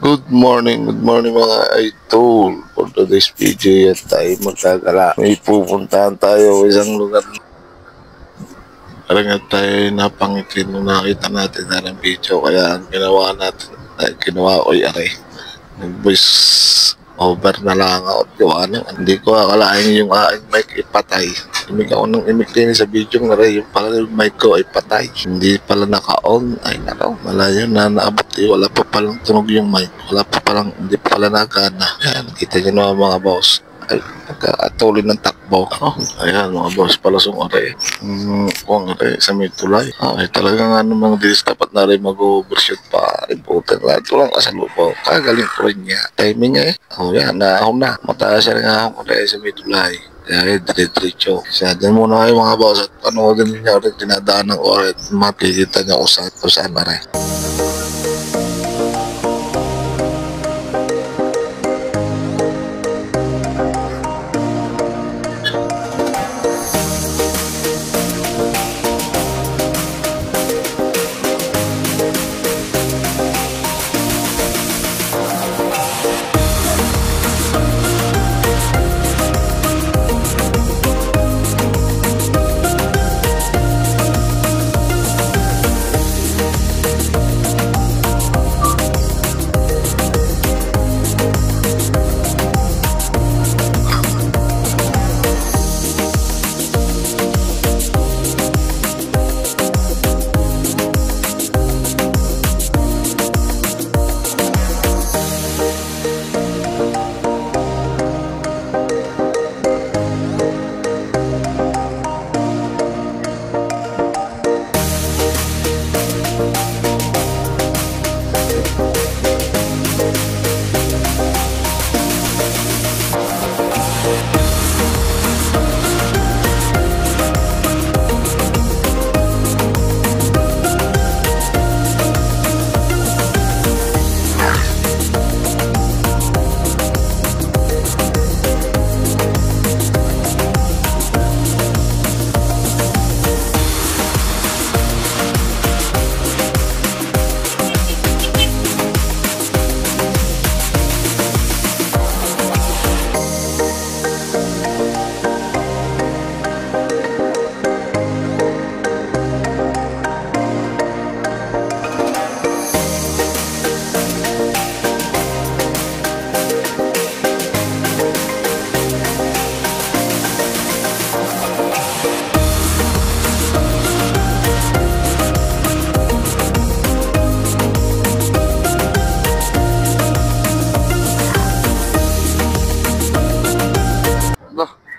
Good morning mga idol. For today's video yan tayo magkagala. May pupuntahan tayo isang lugar. Parang tayo napangitin nung nakita natin na ng video. Kaya ang ginawa natin, ginawa ko yari. Nag-voice over na lang ako at gawa nang hindi ko akalain yung aking mic ipatay. Imig ako ng imig din sa video nga rin, yung pala yung mic ko ay patay. Hindi pala naka-on. Ay nakaw, wala yun na naabot. Wala pa palang tunog yung mic. Wala pa palang, hindi pa pala nagana. Ayan, kita nyo na mga boss. Ay, nagkatuloy ng takbo. Oh, ayan mga boss, palasong are. Kung are, sa may tulay. Ay, talaga nga namang dilis dapat na rin mag-overshoot pa. Ay, putin lang. Ito lang kasalupo. Kagaling ko rin niya. Timing niya eh. Oh, yan, naahon na. Mataas siya rin ahon ko rin sa may tulay. Kaya dire-diretso. Siya din muna kayo mga boss at panoodin niyo rin dinadaan ng oras. Makikita niyo kung saan na rin.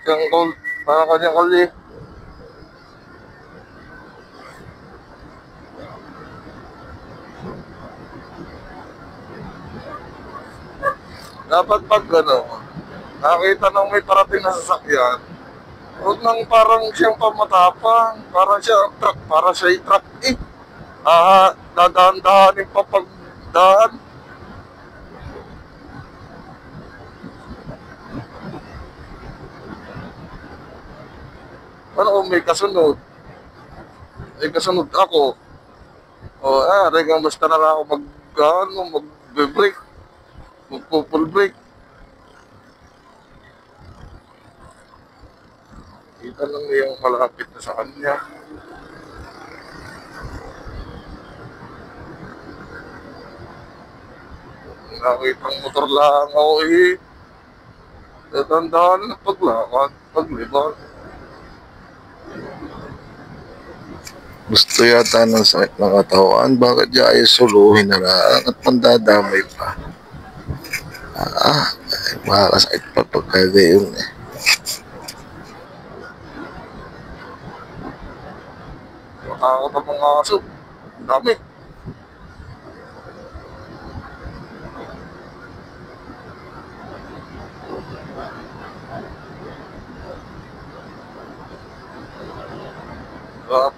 Yang kau para kanya kali. Dapat pag nakita nang may parating na sasakyan, huwag nang parang siyang pamatapang, para siya truck, para siya truck eh. Dadahan-dahanin pa pagdaan. Ano kung may kasunod? May kasunod ako. O, regang basta na lang ako mag-break. Mag-full break. Kita lang yung malapit na sa kanya. Nakitang motor lang ako eh. Tatandaan na paglakad, paglibad. Gusto yata ng sakit ng katawan, bakit niya ay suluhin na lang at mandadamay pa? Ay, makakasakit pa pagkagayon eh. Matakot ang mga aso, dami.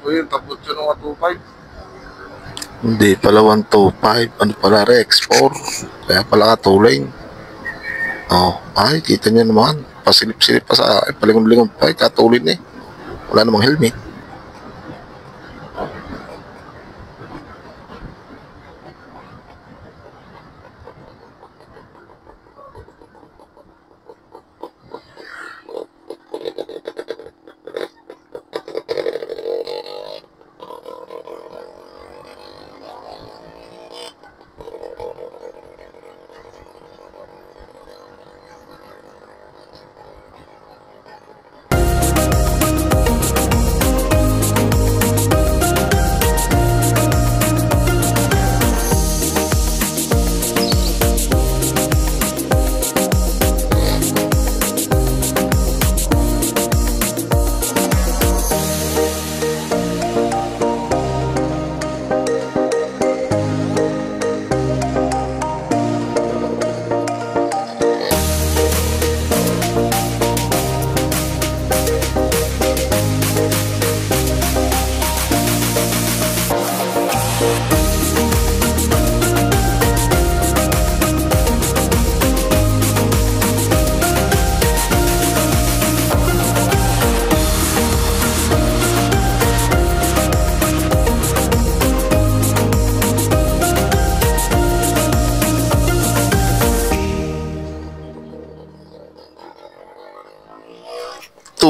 Po yun, tapos yun ng 125. Hindi pala 125, ano pala Rex 4. Kaya pala katuling. Oh, ay, kita niyo naman. Pasilip-silip pa sa akin, palingon-lingon pa, katulin eh. Wala namang helmet.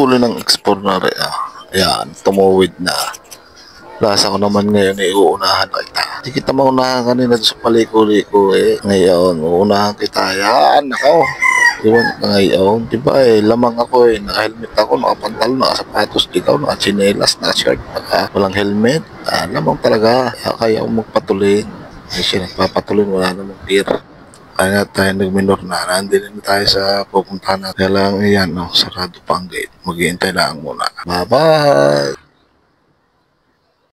Patuloy ng explore Ayan, tumuwid na. Lasa ko naman ngayon uunahan kita. Hindi kita maunahan kanina sa paliko-liko Ngayon, uunahan kita. Yan, ako. Iwan ka ngayon. Diba lamang ako Naka-helmet ako, nakapantal, nakasapatos, ikaw, nakachinelas, naka-shirt, walang helmet. Lamang talaga. Kaya ako magpatuloy. Ay siya nagpapatuloy, wala namang beer. Kaya nga tayo nagminor na. Nandito na tayo sa pupuntahan natin. Kaya lang yan, sarado pa ang gate. Maghihintay lang muna. Bye-bye!